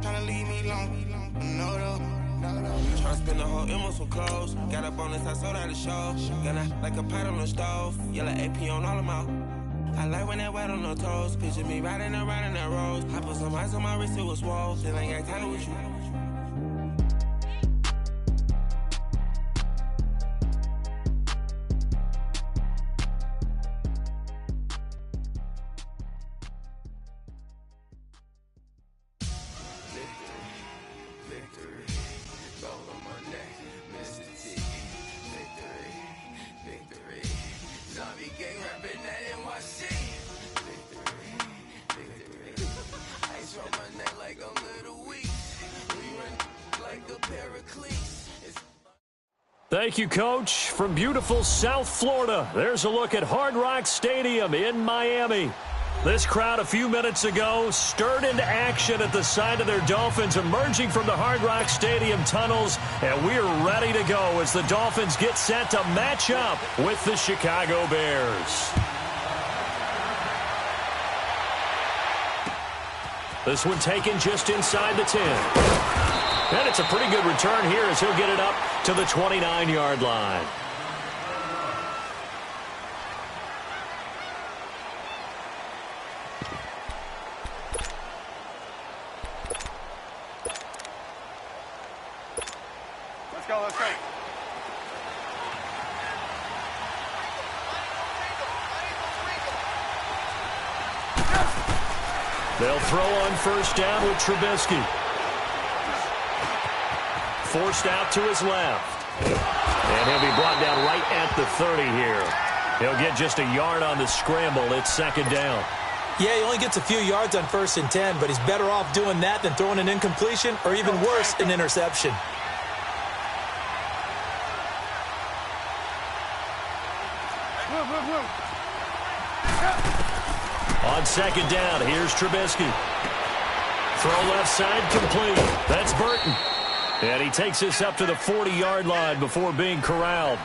Tryna leave me alone. Tryna spend the whole M on some clothes. Got up on this, I sold out the show. Got like a pot on the stove. Yellow AP on all of my. I like when that wet on the toes. Picture me riding around in that rose. I put some ice on my wrist, it was swole. Still ain't got time with you. Thank you, Coach. From beautiful South Florida, there's a look at Hard Rock Stadium in Miami. This crowd a few minutes ago stirred into action at the side of their Dolphins emerging from the Hard Rock Stadium tunnels, and we're ready to go as the Dolphins get set to match up with the Chicago Bears. This one taken just inside the 10. And it's a pretty good return here as he'll get it up to the 29-yard line. Let's go, let's go. They'll throw on first down with Trubisky. Forced out to his left. And he'll be brought down right at the 30 here. He'll get just a yard on the scramble. It's second down. Yeah, he only gets a few yards on 1st and 10, but he's better off doing that than throwing an incompletion or even worse, an interception. On second down, here's Trubisky. Throw left side complete. That's Burton. And he takes this up to the 40-yard line before being corralled.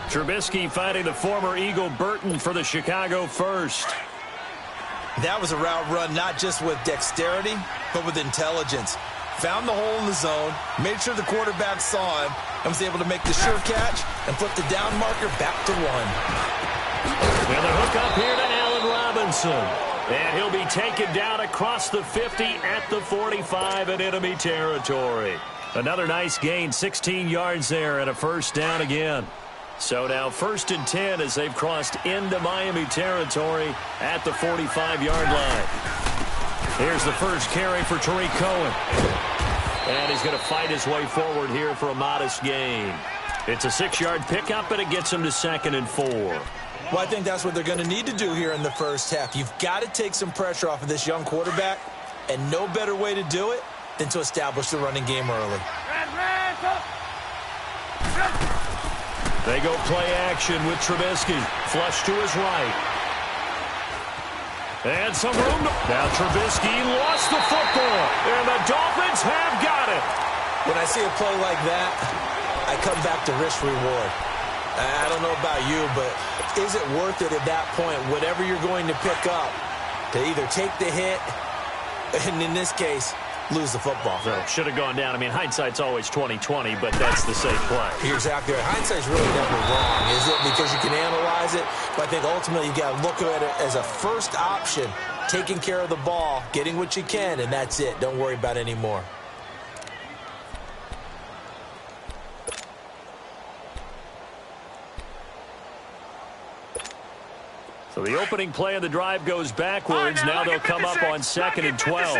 Trubisky finding the former Eagle Burton for the Chicago first. That was a route run not just with dexterity, but with intelligence. Found the hole in the zone, made sure the quarterback saw him, and was able to make the sure catch and flip the down marker back to one. And the hook up here to Allen Robinson. And he'll be taken down across the 50 at the 45 in enemy territory. Another nice gain, 16 yards there and a first down again. So now 1st and 10 as they've crossed into Miami territory at the 45-yard line. Here's the first carry for Tariq Cohen. And he's going to fight his way forward here for a modest gain. It's a 6-yard pickup, and it gets him to 2nd and 4. Well, I think that's what they're going to need to do here in the first half. You've got to take some pressure off of this young quarterback, and no better way to do it than to establish the running game early. They go play action with Trubisky. Flush to his right. And some room. Now Trubisky lost the football, and the Dolphins have got it. When I see a play like that, I come back to risk-reward. I don't know about you, but is it worth it at that point, whatever you're going to pick up, to either take the hit, and in this case, lose the football? So should have gone down. I mean, hindsight's always 20/20, but that's the safe play. You're exactly right. Hindsight's really never wrong, is it? Because you can analyze it, but I think ultimately you got to look at it as a first option, taking care of the ball, getting what you can, and that's it. Don't worry about any more. So the opening play of the drive goes backwards. Now they'll come up on 2nd and 12.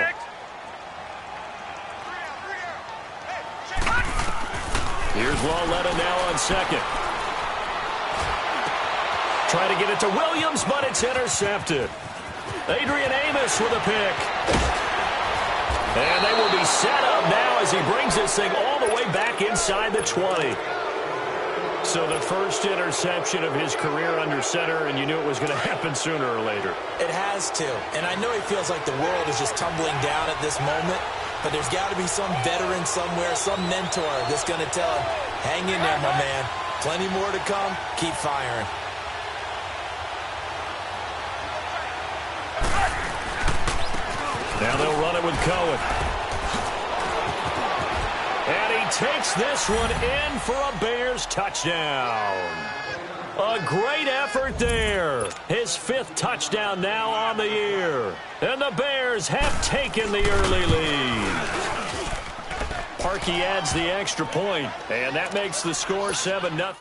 Here's Lauletta now on 2nd. Try to get it to Williams, but it's intercepted. Adrian Amos with a pick. And they will be set up now as he brings this thing all the way back inside the 20. So the first interception of his career under center, and you knew it was going to happen sooner or later. It has to. And I know he feels like the world is just tumbling down at this moment, but there's got to be some veteran somewhere, some mentor that's going to tell him, hang in there, my man. Plenty more to come. Keep firing. Now they'll with Cohen. And he takes this one in for a Bears touchdown. A great effort there. His 5th touchdown now on the year. And the Bears have taken the early lead. Parkey adds the extra point, and that makes the score 7-0.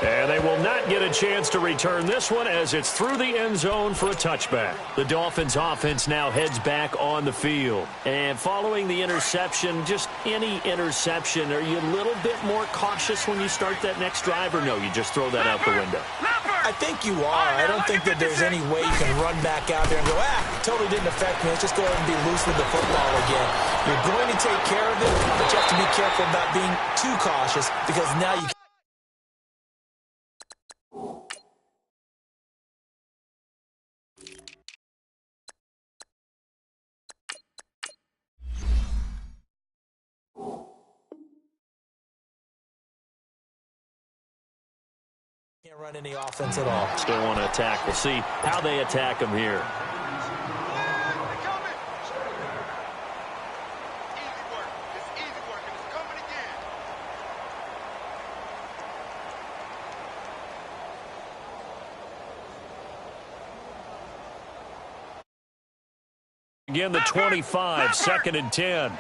And they will not get a chance to return this one as it's through the end zone for a touchback. The Dolphins offense now heads back on the field. And following the interception, just any interception, are you a little bit more cautious when you start that next drive, or no, you just throw that out the window? I think you are. I don't think that there's any way you can run back out there and go, totally didn't affect me. Let's just go ahead and be loose with the football again. You're going to take care of it, but you have to be careful about being too cautious because now you can't run any offense at all. Still want to attack. We'll see how they attack them here. Again, the 25, 2nd and 10.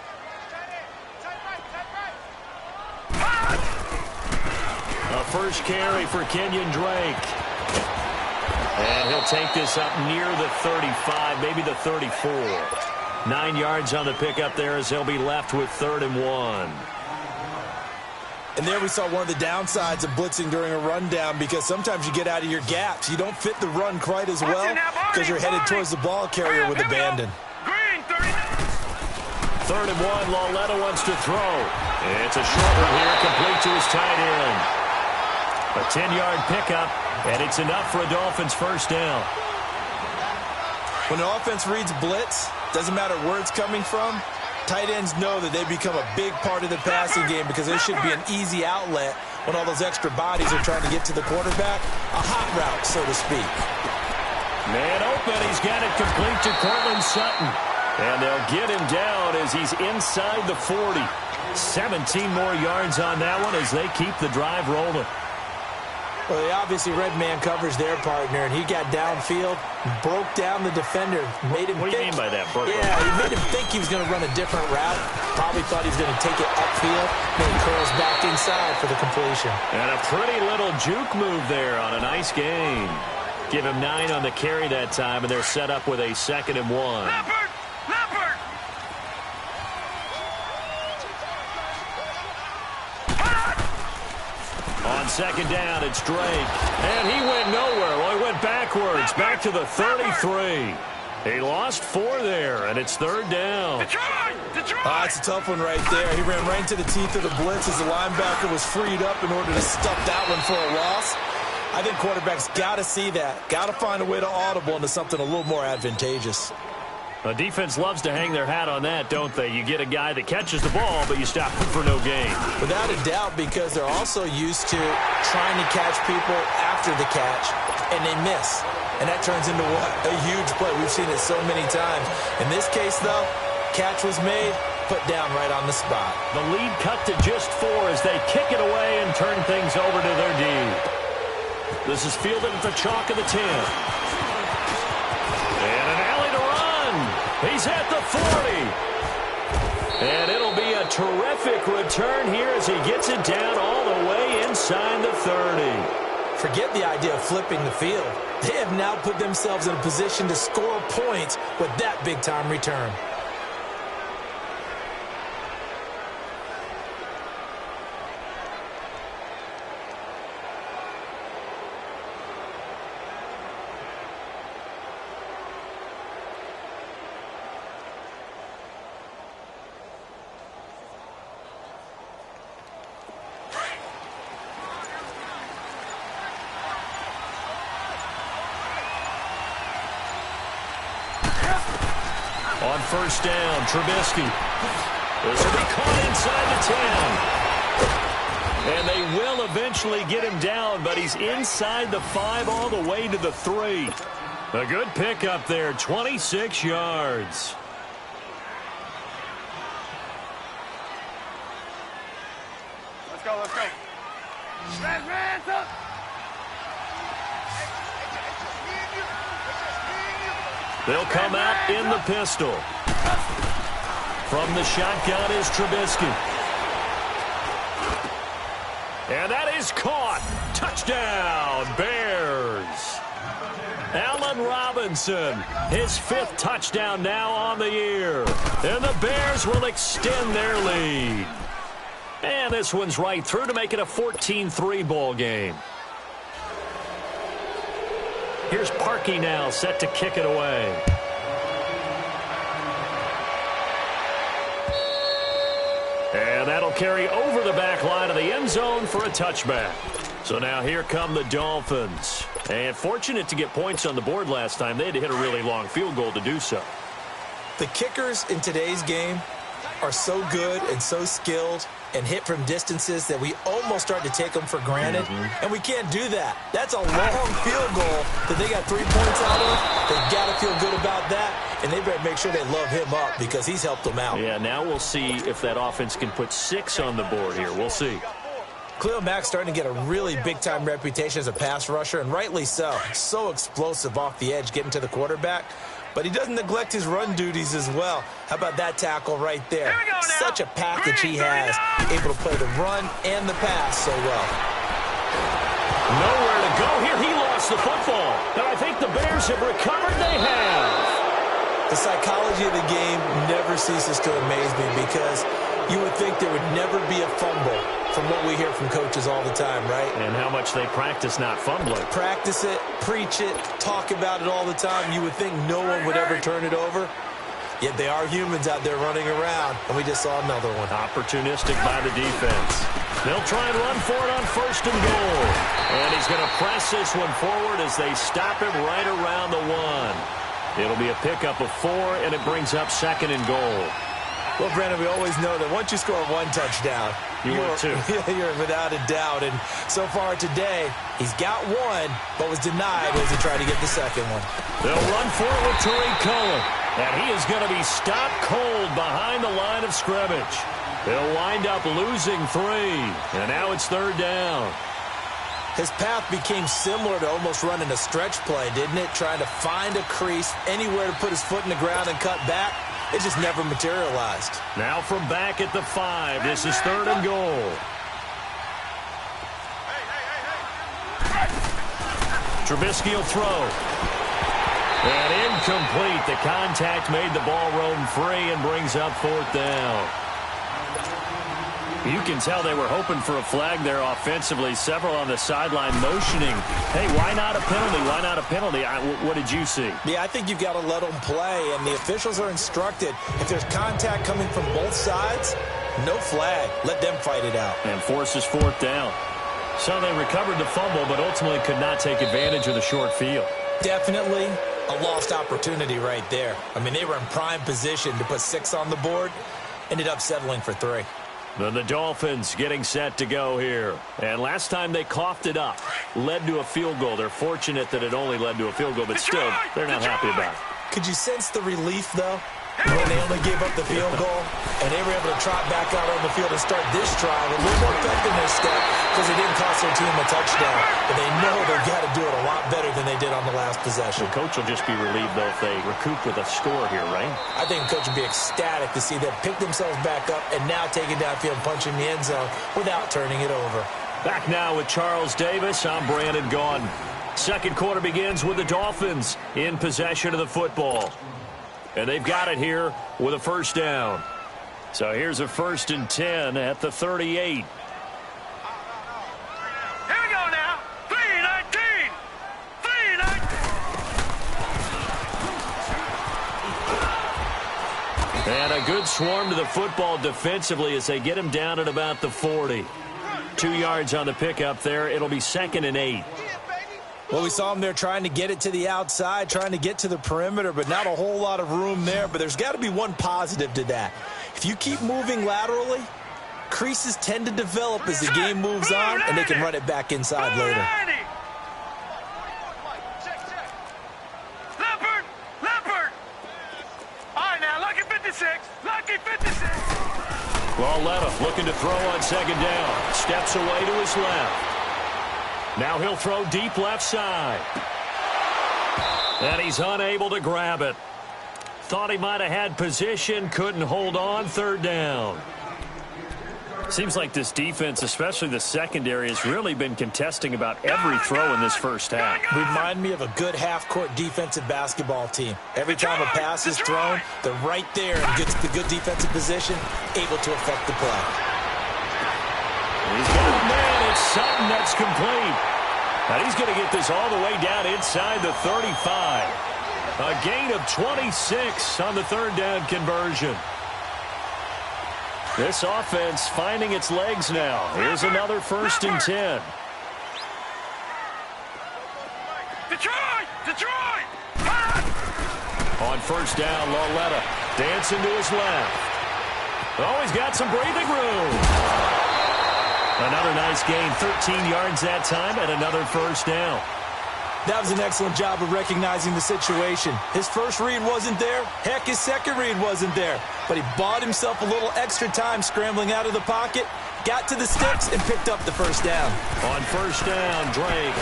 A first carry for Kenyon Drake. And he'll take this up near the 35, maybe the 34. 9 yards on the pickup there as they'll be left with 3rd and 1. And there we saw one of the downsides of blitzing during a rundown because sometimes you get out of your gaps. You don't fit the run quite as well because you're headed towards the ball carrier with abandon. 3rd and 1, Lauletta wants to throw. It's a short one here, complete to his tight end. A 10-yard pickup, and it's enough for a Dolphins first down. When the offense reads blitz, doesn't matter where it's coming from, tight ends know that they become a big part of the passing game because there should be an easy outlet when all those extra bodies are trying to get to the quarterback. A hot route, so to speak. Man open, he's got it complete to Cortland Sutton. And they'll get him down as he's inside the 40. 17 more yards on that one as they keep the drive rolling. Well, they obviously red man covers their partner, and he got downfield, broke down the defender, made him What do you mean by that, Burke? Yeah, he made him think he was going to run a different route. Probably thought he was going to take it upfield, then he curls back inside for the completion. And a pretty little juke move there on a nice game. Give him 9 on the carry that time, and they're set up with a 2nd and 1. On 2nd down, it's Drake. And he went nowhere. Well, he went backwards, back to the 33. He lost 4 there, and it's 3rd down. It's a tough one right there. He ran right into the teeth of the blitz as the linebacker was freed up in order to stuff that one for a loss. I think quarterbacks got to see that. Got to find a way to audible into something a little more advantageous. The defense loves to hang their hat on that, don't they? You get a guy that catches the ball, but you stop him for no gain. Without a doubt, because they're also used to trying to catch people after the catch, and they miss. And that turns into what? A huge play. We've seen it so many times. In this case, though, catch was made, put down right on the spot. The lead cut to just 4 as they kick it away and turn things over to their D. This is fielded at the chalk of the 10. And an alley to run. He's at the 40. And it'll be a terrific return here as he gets it down all the way inside the 30. Forget the idea of flipping the field. They have now put themselves in a position to score points with that big-time return. On 1st down, Trubisky. This will be caught inside the 10. And they will eventually get him down, but he's inside the 5 all the way to the 3. A good pickup there, 26 yards. Let's go, let's go. Hands up. They'll come out in the pistol. From the shotgun is Trubisky. And that is caught. Touchdown, Bears. Allen Robinson, his 5th touchdown now on the year. And the Bears will extend their lead. And this one's right through to make it a 14-3 ball game. Here's Parkey now, set to kick it away. And that'll carry over the back line of the end zone for a touchback. So now here come the Dolphins. And fortunate to get points on the board last time. They had to hit a really long field goal to do so. The kickers in today's game are so good and so skilled and hit from distances that we almost start to take them for granted. And we can't do that. That's a long field goal that they got 3 points out of. They've got to feel good about that, and they better make sure they love him up because he's helped them out. Yeah, now we'll see if that offense can put 6 on the board here. We'll see. Khalil Mack's starting to get a really big-time reputation as a pass rusher, and rightly so. So explosive off the edge, getting to the quarterback. But he doesn't neglect his run duties as well. How about that tackle right there? Such a package he has, able to play the run and the pass so well. Nowhere to go here. He lost the football. And I think the Bears have recovered. They have. The psychology of the game never ceases to amaze me because you would think there would never be a fumble from what we hear from coaches all the time, right? And how much they practice not fumbling. Practice it, preach it, talk about it all the time. You would think no one would ever turn it over. Yet they are humans out there running around, and we just saw another one. Opportunistic by the defense. They'll try and run for it on 1st and goal. And he's going to press this one forward as they stop him right around the 1. It'll be a pickup of 4, and it brings up 2nd and goal. Well, Brandon, we always know that once you score 1 touchdown, you're without a doubt. And so far today, he's got 1, but was denied as he tried to get the 2nd one. They'll run for it with Tariq Cohen. And he is going to be stopped cold behind the line of scrimmage. They'll wind up losing 3. And now it's 3rd down. His path became similar to almost running a stretch play, didn't it? Trying to find a crease, anywhere to put his foot in the ground and cut back. It just never materialized. Now from back at the 5, this is 3rd and goal. Trubisky will throw. And incomplete. The contact made the ball roam free and brings up 4th down. You can tell they were hoping for a flag there offensively. Several on the sideline motioning, hey, why not a penalty? Why not a penalty? What did you see? Yeah, I think you've got to let them play, and the officials are instructed. If there's contact coming from both sides, no flag. Let them fight it out. And forces 4th down. So they recovered the fumble, but ultimately could not take advantage of the short field. Definitely a lost opportunity right there. I mean, they were in prime position to put 6 on the board. Ended up settling for 3. Then the Dolphins getting set to go here. And last time they coughed it up, led to a field goal. They're fortunate that it only led to a field goal, but still, they're not happy about it. Could you sense the relief, though, when they only gave up the field goal and they were able to trot back out on the field and start this drive a little more effectiveness step because it didn't cost their team a touchdown. But they know they've got to do it a lot better than they did on the last possession. The coach will just be relieved, though, if they recoup with a score here, right? I think the coach would be ecstatic to see them pick themselves back up and now take it downfield and punch in the end zone without turning it over. Back now with Charles Davis. I'm Brandon Gaudin. Second quarter begins with the Dolphins in possession of the football. And they've got it here with a 1st down. So here's a 1st and 10 at the 38. Here we go now. 3-19. 3-19. And a good swarm to the football defensively as they get him down at about the 40. 2 yards on the pickup there. It'll be 2nd and 8. Well, we saw him there trying to get it to the outside, trying to get to the perimeter, but not a whole lot of room there. But there's got to be one positive to that. If you keep moving laterally, creases tend to develop as the game moves on, and they can run it back inside later. Leopard! All right, now, lucky 56. Lucky 56. Lauletta looking to throw on second down. Steps away to his left. Now he'll throw deep left side. And he's unable to grab it. Thought he might have had position, couldn't hold on, third down. Seems like this defense, especially the secondary, has really been contesting about every throw in this first half. Remind me of a good half-court defensive basketball team. Every time a pass is thrown, they're right there and gets the good defensive position, able to affect the play. He's got a man. It's Sutton that's complete. And he's going to get this all the way down inside the 35. A gain of 26 on the third down conversion. This offense finding its legs now. Here's another 1st and 10. Detroit! On first down, Lauletta dancing to his left. Oh, he's got some breathing room. Another nice gain, 13 yards that time, and another first down. That was an excellent job of recognizing the situation. His first read wasn't there. Heck, his second read wasn't there. But he bought himself a little extra time scrambling out of the pocket, got to the sticks, and picked up the first down. On first down, Drake.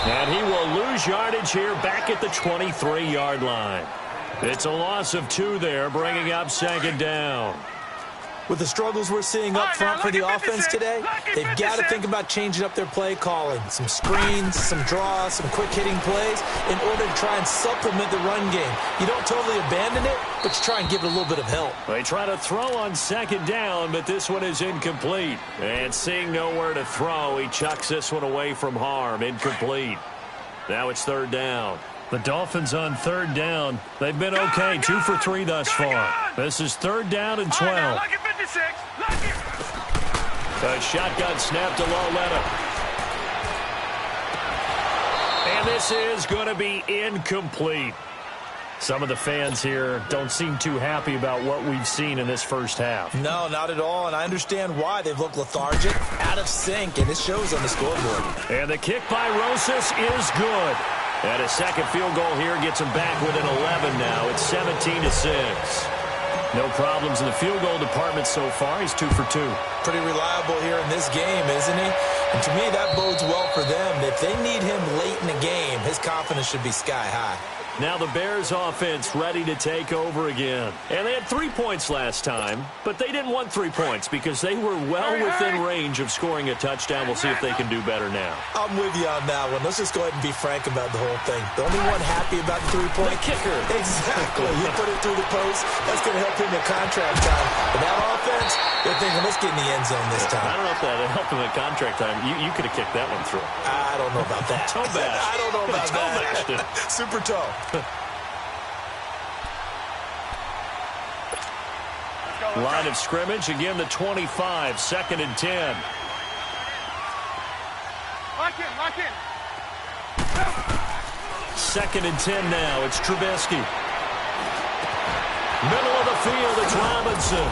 And he will lose yardage here back at the 23-yard line. It's a loss of 2 there, bringing up second down. With the struggles we're seeing up front for the offense today, they've got to think about changing up their play calling. Some screens, some draws, some quick-hitting plays in order to try and supplement the run game. You don't totally abandon it, but you try and give it a little bit of help. They try to throw on second down, but this one is incomplete. And seeing nowhere to throw, he chucks this one away from harm. Incomplete. Now it's third down. The Dolphins on third down. They've been okay, 2 for 3 thus far. This is third down and 12. A shotgun snap to Lauletta. And this is going to be incomplete. Some of the fans here don't seem too happy about what we've seen in this first half. No, not at all, and I understand why. They've looked lethargic, out of sync, and it shows on the scoreboard. And the kick by Rosas is good. And a second field goal here gets him back within 11 now. It's 17-6. No problems in the field goal department so far. He's 2 for 2. Pretty reliable here in this game, isn't he? And to me, that bodes well for them. If they need him late in the game, his confidence should be sky high. Now the Bears offense ready to take over again. And they had 3 points last time, but they didn't want 3 points because they were well within range of scoring a touchdown. We'll see if they can do better now. I'm with you on that one. Let's just go ahead and be frank about the whole thing. The only one happy about the 3-point? The kicker. Exactly. You put it through the post. That's going to help him in contract time. But that offense, they're thinking, let's get in the end zone this time. I don't know if that helped him at contract time. You could have kicked that one through. I don't know about that. Toe bash. I don't know about toe bashed it. Super toe. Line of scrimmage, again the 25, 2nd and 10. Lock in. 2nd and 10 now, it's Trubisky. Middle of the field, it's Robinson.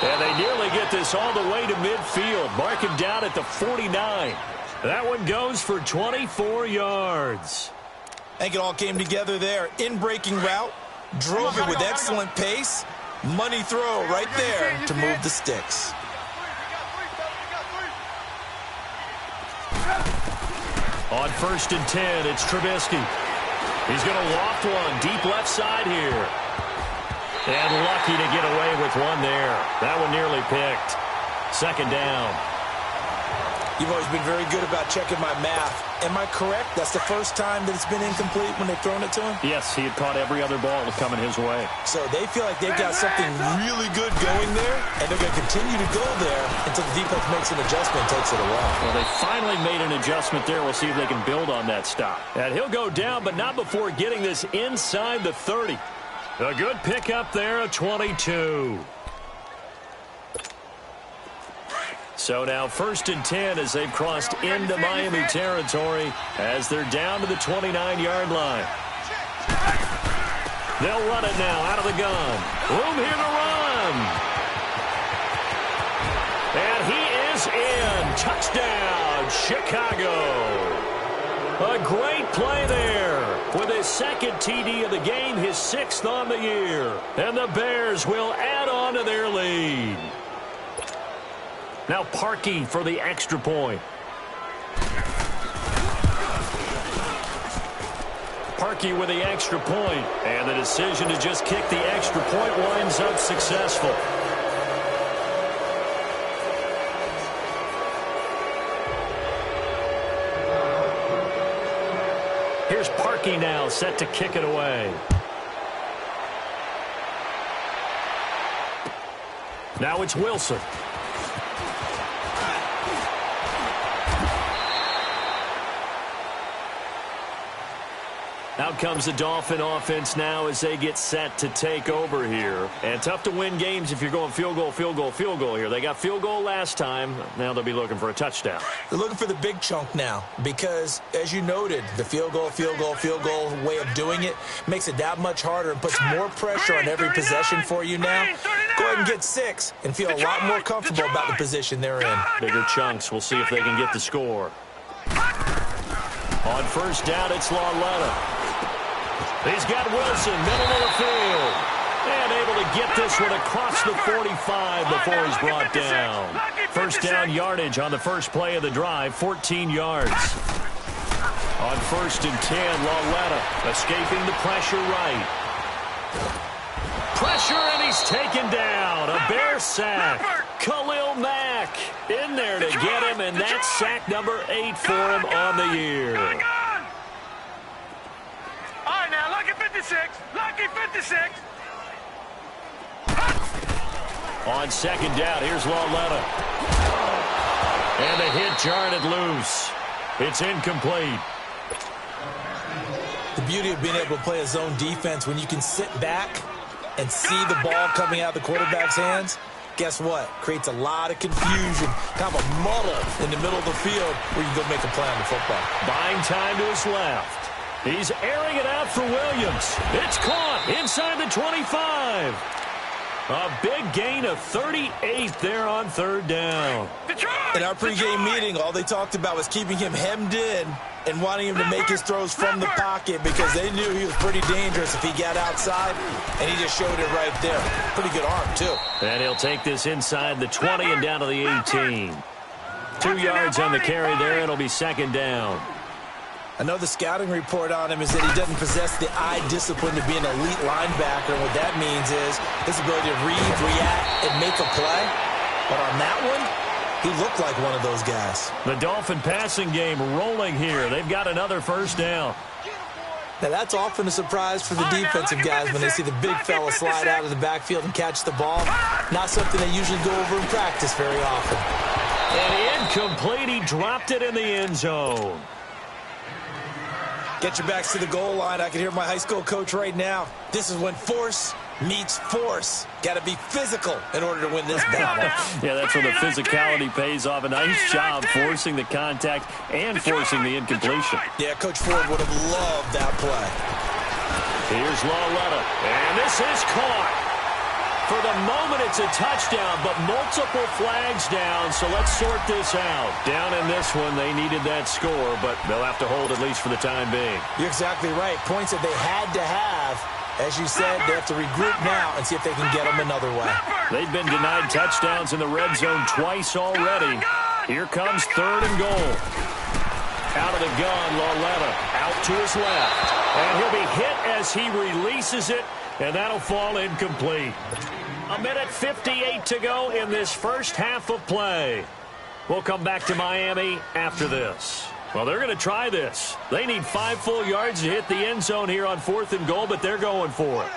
And they nearly get this all the way to midfield. Mark him down at the 49. That one goes for 24 yards. I think it all came together there. In-breaking route, drove it with excellent pace. Money throw right there to move the sticks. On 1st and 10, it's Trubisky. He's going to loft one deep left side here. And lucky to get away with one there. That one nearly picked. 2nd down. You've always been very good about checking my math. Am I correct? That's the first time that it's been incomplete when they've thrown it to him? Yes, he had caught every other ball coming his way. So they feel like they've got something really good going there, and they're going to continue to go there until the defense makes an adjustment and takes it away. Well, they finally made an adjustment there. We'll see if they can build on that stop. And he'll go down, but not before getting this inside the 30. A good pickup there, a 22. So now 1st and 10 as they've crossed into Miami territory as they're down to the 29-yard line. They'll run it now out of the gun. Room here to run. And he is in. Touchdown, Chicago. A great play there with his 2nd TD of the game, his 6th on the year. And the Bears will add on to their lead. Now Parkey for the extra point. Parkey with the extra point. And the decision to just kick the extra point winds up successful. Here's Parkey now, set to kick it away. Now it's Wilson. Out comes the Dolphin offense now as they get set to take over here. And tough to win games if you're going field goal, field goal, field goal here. They got field goal last time. Now they'll be looking for a touchdown. They're looking for the big chunk now because, as you noted, the field goal way of doing it makes it that much harder and puts more pressure on every possession for you now. Go ahead and get 6 and feel a lot more comfortable about the position they're in. Bigger chunks. We'll see if they can get the score. On 1st down, it's Lauletta. He's got Wilson, middle of the field. And able to get this one across the 45 before he's brought down. 1st down yardage on the first play of the drive, 14 yards. On 1st and 10, Lauletta escaping the pressure right. Pressure, and he's taken down. A Bear sack. Khalil Mack in there to get him, and that's sack number 8 for him on the year. All right, now, lucky 56. Lucky 56. On 2nd down, here's Lauletta. And the hit jarred it loose. It's incomplete. The beauty of being able to play a zone defense when you can sit back and see the ball coming out of the quarterback's hands, guess what? Creates a lot of confusion, kind of a muddle in the middle of the field where you can go make a play on the football. Buying time to his left. He's airing it out for Williams. It's caught inside the 25. A big gain of 38 there on 3rd down. In our pregame meeting, all they talked about was keeping him hemmed in and wanting him to make his throws from the pocket because they knew he was pretty dangerous if he got outside, and he just showed it right there. Pretty good arm, too. And he'll take this inside the 20 and down to the 18. 2 yards on the carry there. It'll be 2nd down. I know the scouting report on him is that he doesn't possess the eye discipline to be an elite linebacker. What that means is his ability to read, react, and make a play. But on that one, he looked like one of those guys. The Dolphin passing game rolling here. They've got another 1st down. Now, that's often a surprise for the defensive guys when they see the big fella slide out of the backfield and catch the ball. Not something they usually go over in practice very often. And incomplete. He dropped it in the end zone. Get your backs to the goal line. I can hear my high school coach right now. This is when force meets force. Got to be physical in order to win this battle. Yeah, that's where the physicality pays off. A nice job forcing the contact and forcing the incompletion. Yeah, Coach Ford would have loved that play. Here's Lauletta, and this is caught. For the moment, it's a touchdown, but multiple flags down, so let's sort this out. Down in this one, they needed that score, but they'll have to hold at least for the time being. You're exactly right. Points that they had to have. As you said, they have to regroup now and see if they can get them another way. They've been denied touchdowns in the red zone twice already. Here comes 3rd and goal. Out of the gun, Lauletta out to his left. And he'll be hit as he releases it, and that'll fall incomplete. 1:58 to go in this first half of play. We'll come back to Miami after this. Well, they're going to try this. They need 5 full yards to hit the end zone here on 4th and goal, but they're going for it.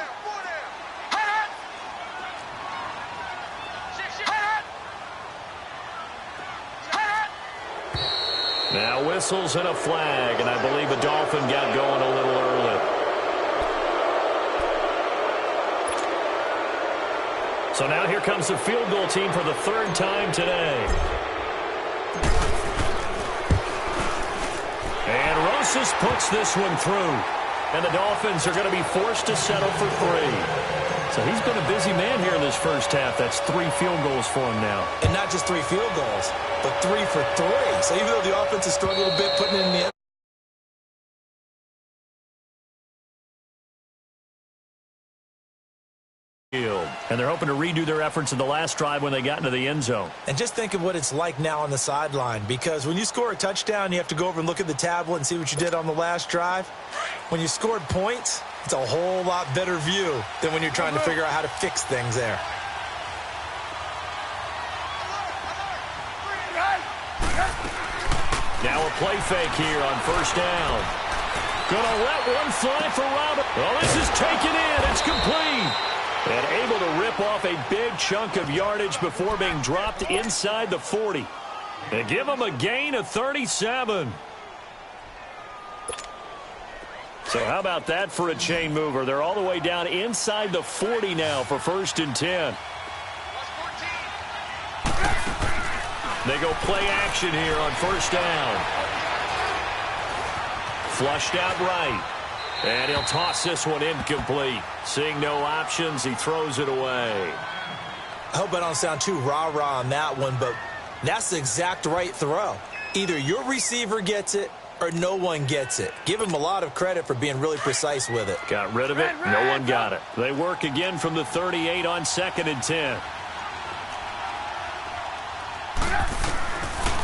Now whistles and a flag, and I believe a Dolphin got going a little early. So now here comes the field goal team for the 3rd time today. And Rosas puts this one through. And the Dolphins are going to be forced to settle for 3. So he's been a busy man here in this first half. That's 3 field goals for him now. And not just 3 field goals, but 3 for 3. So even though the offense has struggled a bit putting it in the end, and they're hoping to redo their efforts in the last drive when they got into the end zone. and just think of what it's like now on the sideline, because when you score a touchdown, you have to go over and look at the tablet and see what you did on the last drive. When you scored points, it's a whole lot better view than when you're trying to figure out how to fix things there. Now a play fake here on first down. Gonna let one fly for Robert. Well, this is taken in. It's complete. And able to rip off a big chunk of yardage before being dropped inside the 40. And give them a gain of 37. So how about that for a chain mover? They're all the way down inside the 40 now for 1st and 10. They go play action here on first down. Flushed out right. And he'll toss this one incomplete. Seeing no options, he throws it away. I hope I don't sound too rah-rah on that one, but that's the exact right throw. Either your receiver gets it or no one gets it. Give him a lot of credit for being really precise with it. Got rid of it. No one got it. They work again from the 38 on 2nd and 10.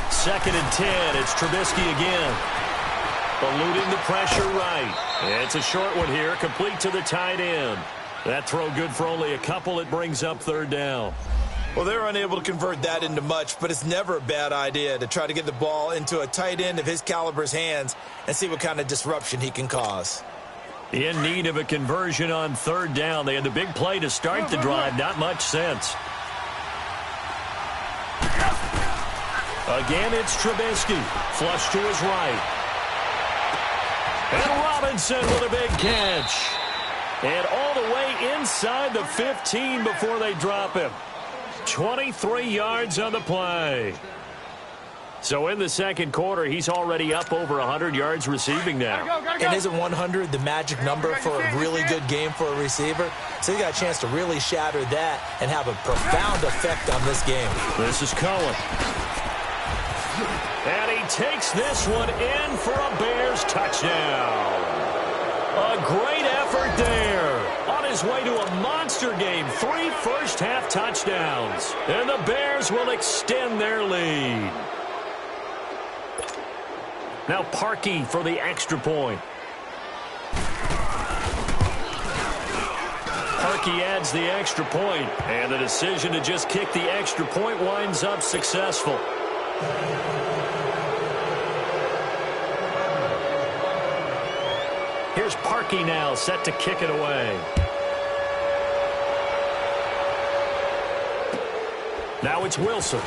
2nd and 10. It's Trubisky again. Eluding the pressure right. It's a short one here, complete to the tight end. That throw good for only a couple. It brings up 3rd down. Well, they're unable to convert that into much, but it's never a bad idea to try to get the ball into a tight end of his caliber's hands and see what kind of disruption he can cause. In need of a conversion on 3rd down. They had the big play to start the drive. Not much sense. Again, it's Trubisky. Flush to his right. And Robinson with a big catch. And all the way inside the 15 before they drop him. 23 yards on the play. So in the second quarter, he's already up over 100 yards receiving now. And isn't 100 the magic number for a really good game for a receiver? So he got a chance to really shatter that and have a profound effect on this game. This is Cohen. And he takes this one in for a Bears touchdown. A great effort there. On his way to a monster game. 3 first-half touchdowns. And the Bears will extend their lead. Now Parkey for the extra point. Parkey adds the extra point. And the decision to just kick the extra point winds up successful. Here's Parkey now, set to kick it away. Now it's Wilson.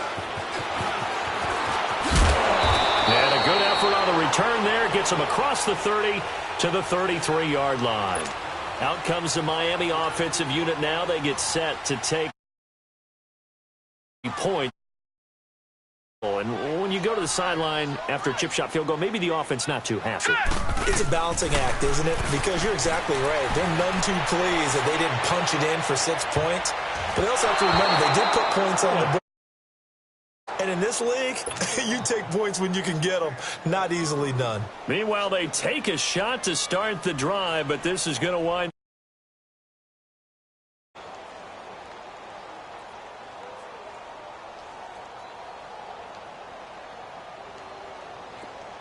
And a good effort on the return there. Gets him across the 30 to the 33-yard line. Out comes the Miami offensive unit now. They get set to take a point. And when you go to the sideline after a chip shot field goal, maybe the offense not too happy. It's a balancing act, isn't it? Because you're exactly right. They're none too pleased that they didn't punch it in for 6 points. But they also have to remember they did put points on the board. And in this league, you take points when you can get them. Not easily done. Meanwhile, they take a shot to start the drive, but this is going to wind.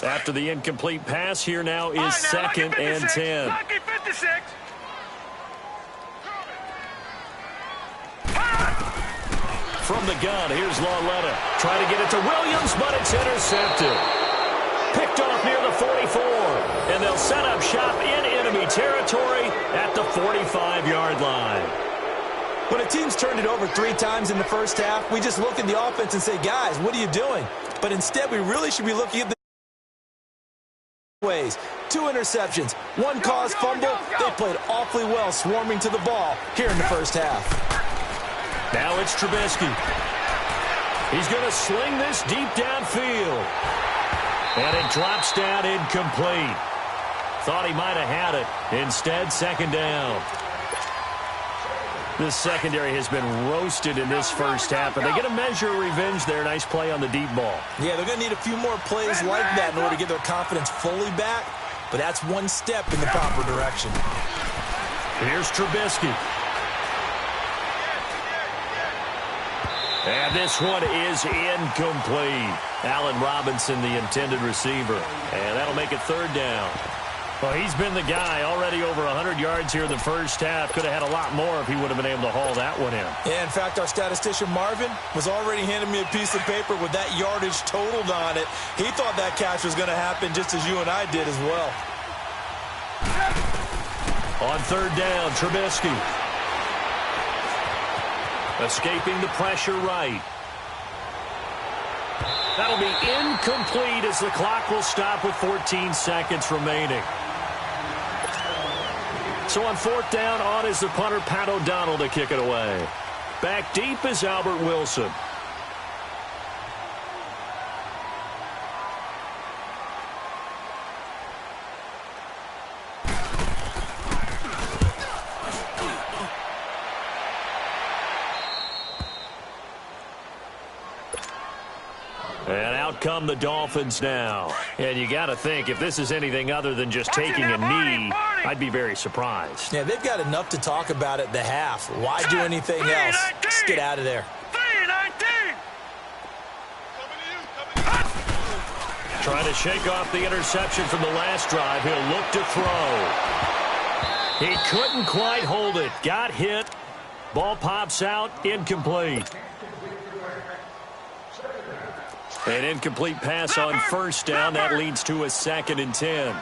After the incomplete pass, here now is 2nd and 10. Lucky 56. From the gun, here's Lauletta. Trying to get it to Williams, but it's intercepted. Picked off near the 44. And they'll set up shop in enemy territory at the 45-yard line. When a team's turned it over 3 times in the first half, we just look at the offense and say, guys, what are you doing? But instead, we really should be looking at the ways. 2 interceptions, 1 caused fumble. They played awfully well swarming to the ball here in the first half. Now it's Trubisky. He's going to sling this deep downfield. And it drops down incomplete. Thought he might have had it. Instead, second down. This secondary has been roasted in this first half, but they get a measure of revenge there. Nice play on the deep ball. Yeah, they're going to need a few more plays like that in order to get their confidence fully back, but that's one step in the proper direction. Here's Trubisky. And this one is incomplete. Allen Robinson, the intended receiver. And that'll make it third down. Well, he's been the guy, already over 100 yards here in the first half. Could have had a lot more if he would have been able to haul that one in. Yeah, in fact, our statistician Marvin was already handing me a piece of paper with that yardage totaled on it. He thought that catch was going to happen just as you and I did as well. On third down, Trubisky. Escaping the pressure right. That'll be incomplete as the clock will stop with 14 seconds remaining. So on fourth down, on is the punter, Pat O'Donnell, to kick it away. Back deep is Albert Wilson. And out come the Dolphins now. And you got to think, if this is anything other than just taking a knee, I'd be very surprised. Yeah, they've got enough to talk about at the half. Why do anything else? Just get out of there. Trying to shake off the interception from the last drive. He'll look to throw. He couldn't quite hold it. Got hit. Ball pops out. Incomplete. An incomplete pass on first down. That leads to a 2nd and 10.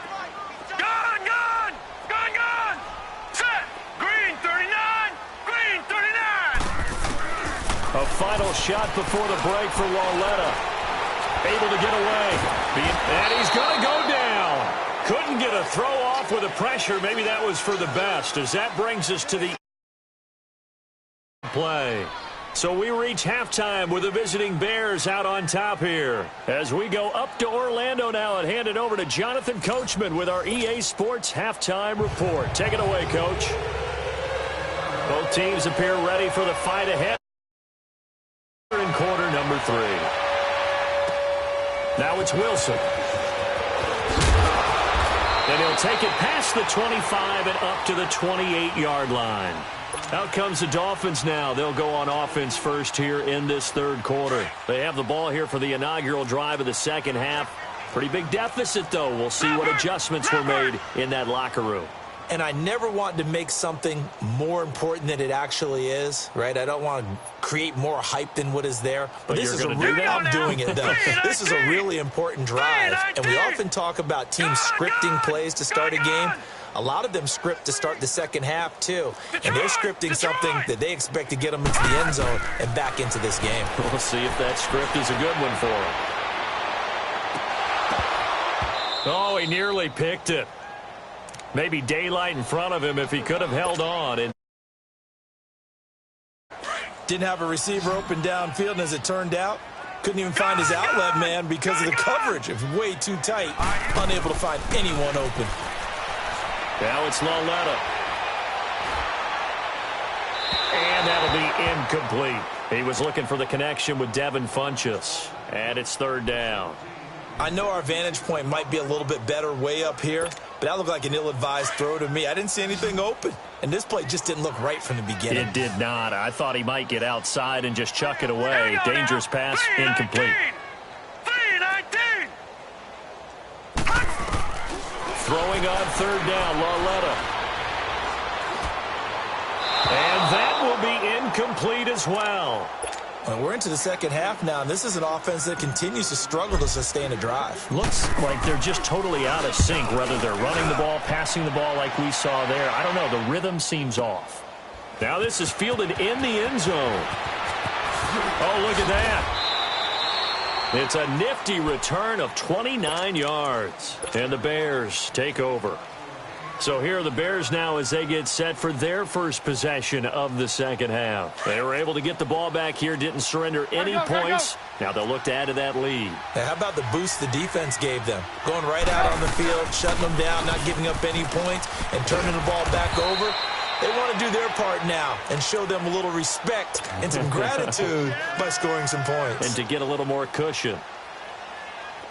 Gone! Set! Green 39! Green 39! A final shot before the break for Lauletta. Able to get away. And he's going to go down. Couldn't get a throw off with the pressure. Maybe that was for the best, as that brings us to the play. So we reach halftime with the visiting Bears out on top here. As we go up to Orlando now and hand it over to Jonathan Coachman with our EA Sports Halftime Report. Take it away, Coach. Both teams appear ready for the fight ahead in quarter number 3. Now it's Wilson. And he'll take it past the 25 and up to the 28-yard line. Out comes the Dolphins now. They'll go on offense first here in this third quarter. They have the ball here for the inaugural drive of the second half. Pretty big deficit, though. We'll see what adjustments were made in that locker room. And I never want to make something more important than it actually is, right? I don't want to create more hype than what is there. But this is a real, I'm doing it, though. This is a really important drive. And we often talk about teams scripting plays to start a game. A lot of them script to start the second half, too. And they're scripting something that they expect to get them into the end zone and back into this game. We'll see if that script is a good one for them. Oh, he nearly picked it. Maybe daylight in front of him if he could have held on. And didn't have a receiver open downfield, and as it turned out, couldn't even find his outlet man because of the coverage. It was way too tight, unable to find anyone open. Now it's Lauletta. And that'll be incomplete. He was looking for the connection with Devin Funchess. And it's third down. I know our vantage point might be a little bit better way up here, but that looked like an ill-advised throw to me. I didn't see anything open, and this play just didn't look right from the beginning. It did not. I thought he might get outside and just chuck it away. Dangerous pass, incomplete. Throwing on third down, Lauletta. And that will be incomplete as well. We're into the second half now, and this is an offense that continues to struggle to sustain a drive. Looks like they're just totally out of sync, whether they're running the ball, passing the ball like we saw there. I don't know. The rhythm seems off. Now this is fielded in the end zone. Oh, look at that. It's a nifty return of 29 yards. And the Bears take over. So here are the Bears now as they get set for their first possession of the second half. They were able to get the ball back here, didn't surrender any points. Now they'll look to add to that lead. Now, how about the boost the defense gave them? Going right out on the field, shutting them down, not giving up any points, and turning the ball back over. They want to do their part now and show them a little respect and some gratitude by scoring some points. And to get a little more cushion.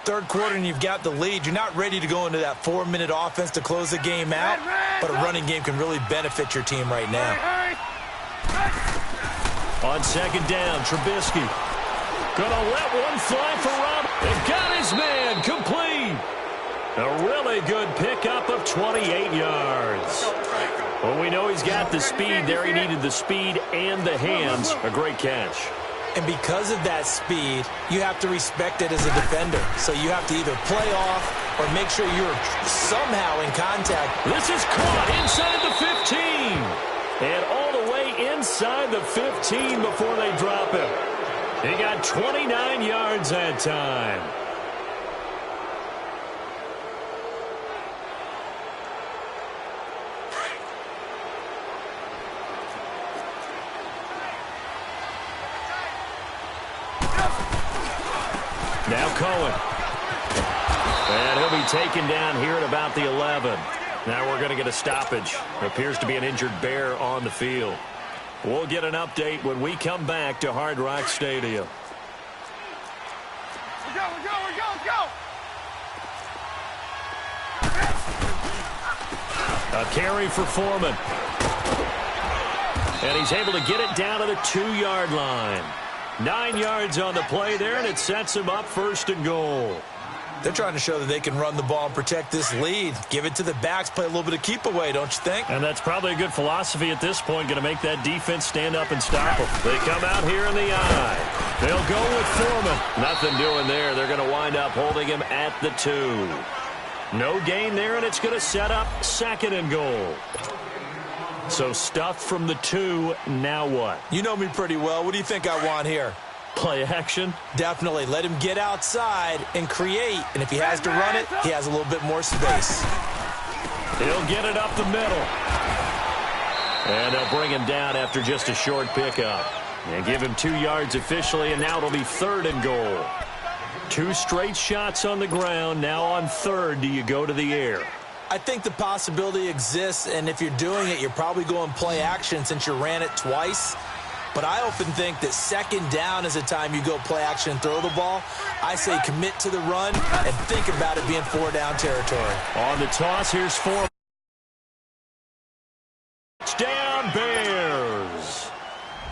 Third quarter and you've got the lead. You're not ready to go into that 4-minute offense to close the game out, but a running game can really benefit your team right now. On second down, Trubisky. Gonna let one fly for Rob. And got his man complete. A really good pickup of 28 yards. Well, we know he's got the speed there. He needed the speed and the hands. A great catch. And because of that speed, you have to respect it as a defender. So you have to either play off or make sure you're somehow in contact. This is caught inside the 15. And all the way inside the 15 before they drop him. He got 29 yards that time. Now Cohen. And he'll be taken down here at about the 11. Now we're going to get a stoppage. Appears to be an injured Bear on the field. We'll get an update when we come back to Hard Rock Stadium. Go! A carry for Foreman. And he's able to get it down to the 2-yard line. 9 yards on the play there, and it sets him up 1st and goal. They're trying to show that they can run the ball and protect this lead. Give it to the backs, play a little bit of keep away, don't you think? And that's probably a good philosophy at this point, going to make that defense stand up and stop them. They come out here in the eye. They'll go with Foreman. Nothing doing there. They're going to wind up holding him at the 2. No gain there, and it's going to set up 2nd and goal. So stuffed from the 2, now what? You know me pretty well. What do you think I want here? Play action? Definitely. Let him get outside and create. And if he has to run it, he has a little bit more space. He'll get it up the middle. And they'll bring him down after just a short pickup. And give him 2 yards officially, and now it'll be 3rd and goal. 2 straight shots on the ground. Now on 3rd, do you go to the air? I think the possibility exists, and if you're doing it, you're probably going play action since you ran it twice. But I often think that 2nd down is the time you go play action and throw the ball. I say commit to the run and think about it being 4-down territory. On the toss, here's Foreman. Touchdown, Bears.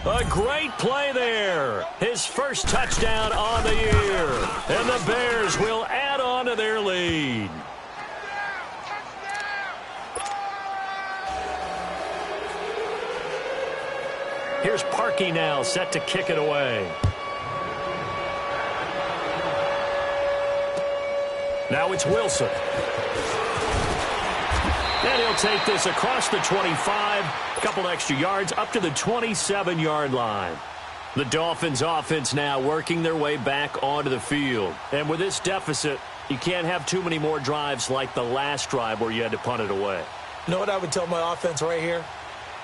A great play there. His first touchdown on the year. And the Bears will add on to their lead. Here's Parkey now, set to kick it away. Now it's Wilson. And he'll take this across the 25, a couple extra yards, up to the 27-yard line. The Dolphins' offense now working their way back onto the field. And with this deficit, you can't have too many more drives like the last drive where you had to punt it away. You know what I would tell my offense right here?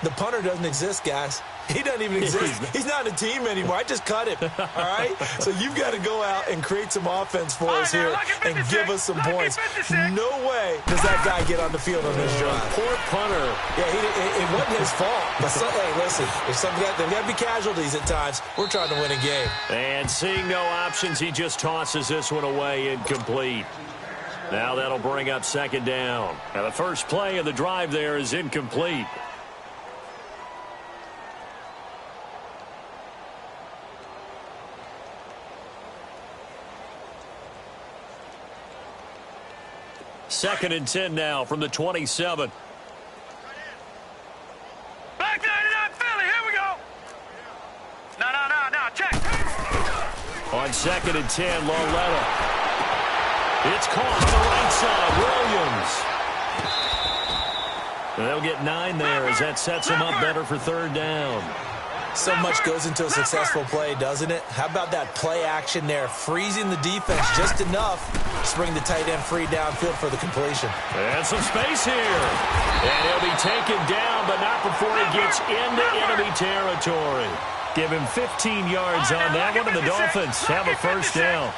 The punter doesn't exist, guys. He doesn't even exist. He's not a team anymore. I just cut him. All right? So you've got to go out and create some offense for us here and give us some points. No way does that guy get on the field on this drive. Poor punter. Yeah, it wasn't his fault. But hey, listen, if there's got to be casualties at times. We're trying to win a game. And seeing no options, he just tosses this one away incomplete. Now that'll bring up 2nd down. Now the first play of the drive there is incomplete. Second and 10 now from the 27. Back 99 Philly, here we go. No, check. On 2nd and 10, Lauletta. It's caught on the right side, Williams. And they'll get 9 there as that sets them up better for 3rd down. So much goes into a successful play, doesn't it? How about that play action there, freezing the defense just enough to bring the tight end free downfield for the completion. And some space here. And he'll be taken down, but not before he gets into enemy territory. Give him 15 yards on that one, and the Dolphins have a first down.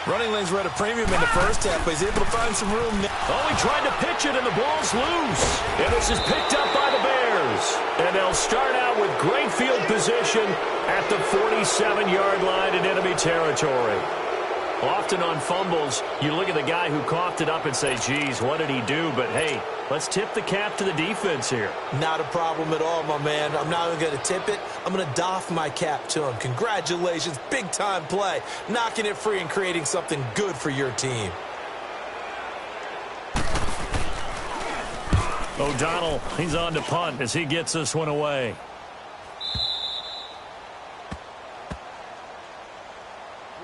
Running lanes were at a premium in the first half, but he's able to find some room. Oh, he tried to pitch it, and the ball's loose. And this is picked up by the Bears. And they'll start out with great field position at the 47-yard line in enemy territory. Often on fumbles, you look at the guy who coughed it up and say, geez, what did he do? But, hey, let's tip the cap to the defense here. Not a problem at all, my man. I'm not even going to tip it. I'm going to doff my cap to him. Congratulations, big-time play. Knocking it free and creating something good for your team. O'Donnell, he's on to punt as he gets this one away.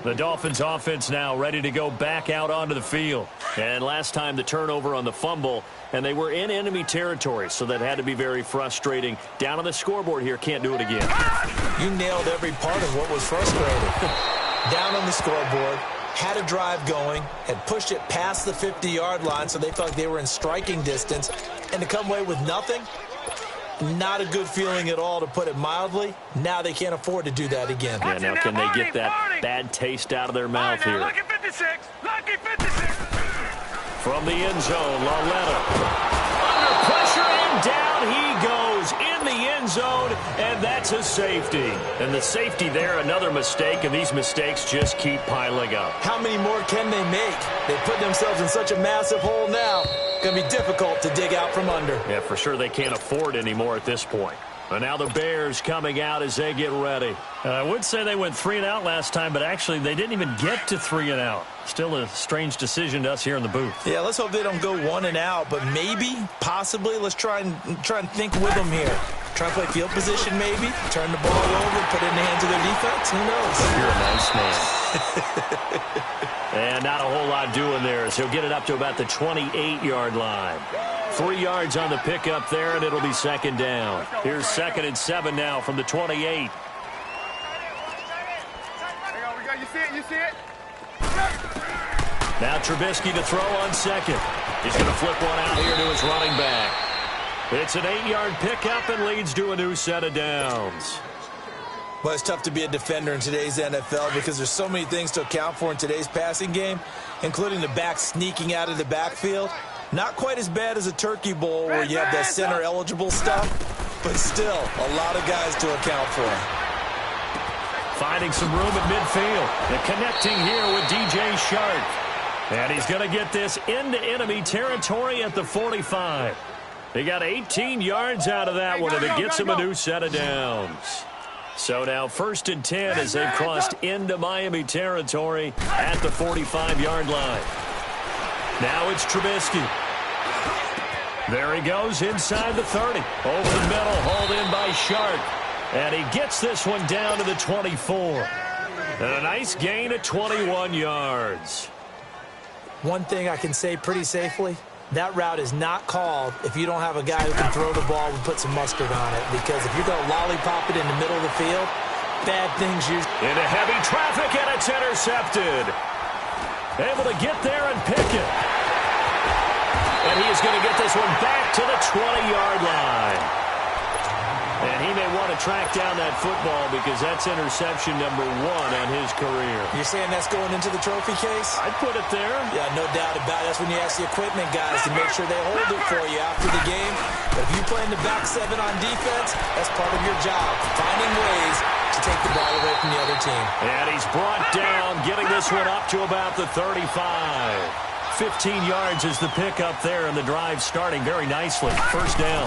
The Dolphins offense now ready to go back out onto the field. And last time the turnover on the fumble, and they were in enemy territory, so that had to be very frustrating. Down on the scoreboard here, can't do it again. You nailed every part of what was frustrating. Down on the scoreboard, had a drive going, had pushed it past the 50-yard line, so they felt like they were in striking distance, and to come away with nothing, not a good feeling at all, to put it mildly. Now they can't afford to do that again. Yeah, now can they get that bad taste out of their mouth here? Lucky 56. Lucky 56. From the end zone, Lauletta. Under pressure, and down he goes in the end zone, and that's a safety. And the safety there, another mistake, and these mistakes just keep piling up. How many more can they make? They put themselves in such a massive hole now. Going to be difficult to dig out from under. Yeah, for sure they can't afford any more at this point. And now the Bears coming out as they get ready. I would say they went 3-and-out last time, but actually they didn't even get to 3-and-out. Still a strange decision to us here in the booth. Yeah, let's hope they don't go 1-and-out, but maybe, possibly, let's try and think with them here. Try and play field position maybe, turn the ball over, put it in the hands of their defense. Who knows? You're a nice man. And not a whole lot doing there, as he'll get it up to about the 28-yard line. 3 yards on the pickup there, and it'll be second down. Here's 2nd and 7 now from the 28. Hang on, we got, you see it, you see it? Now Trubisky to throw on second. He's going to flip one out here to his running back. It's an 8-yard pickup and leads to a new set of downs. Well, it's tough to be a defender in today's NFL because there's so many things to account for in today's passing game, including the back sneaking out of the backfield. Not quite as bad as a turkey bowl where you have that center-eligible stuff, but still a lot of guys to account for. Finding some room at midfield. And connecting here with DJ Shark. And he's going to get this into enemy territory at the 45. He got 18 yards out of that one, and it gets him a new set of downs. So now 1st and 10 as they've crossed into Miami territory at the 45-yard line. Now it's Trubisky. There he goes inside the 30. Over the middle, hauled in by Shark. And he gets this one down to the 24. And a nice gain of 21 yards. One thing I can say pretty safely, that route is not called if you don't have a guy who can throw the ball and put some mustard on it. Because if you're going to lollipop it in the middle of the field, bad things usually... Into heavy traffic, and it's intercepted. Able to get there and pick it. And he is going to get this one back to the 20-yard line. And he may want to track down that football because that's interception number 1 on his career. You're saying that's going into the trophy case? I'd put it there. Yeah, no doubt about it. That's when you ask the equipment guys to make sure they hold it for you after the game. But if you play in the back 7 on defense, that's part of your job, finding ways to take the ball away from the other team. And he's brought down, getting this one up to about the 35. 15 yards is the pickup there, and the drive starting very nicely. First down.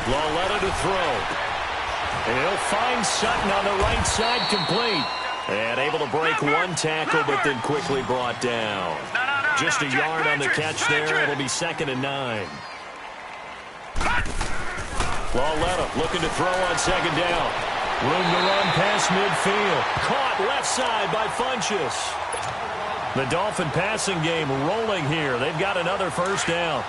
Lauletta to throw. And he'll find Sutton on the right side, complete. And able to break one tackle, but then quickly brought down. Just a yard on the catch there. It'll be 2nd and 9. Lauletta looking to throw on 2nd down. Room to run past midfield. Caught left side by Funchess. The Dolphin passing game rolling here. They've got another first down.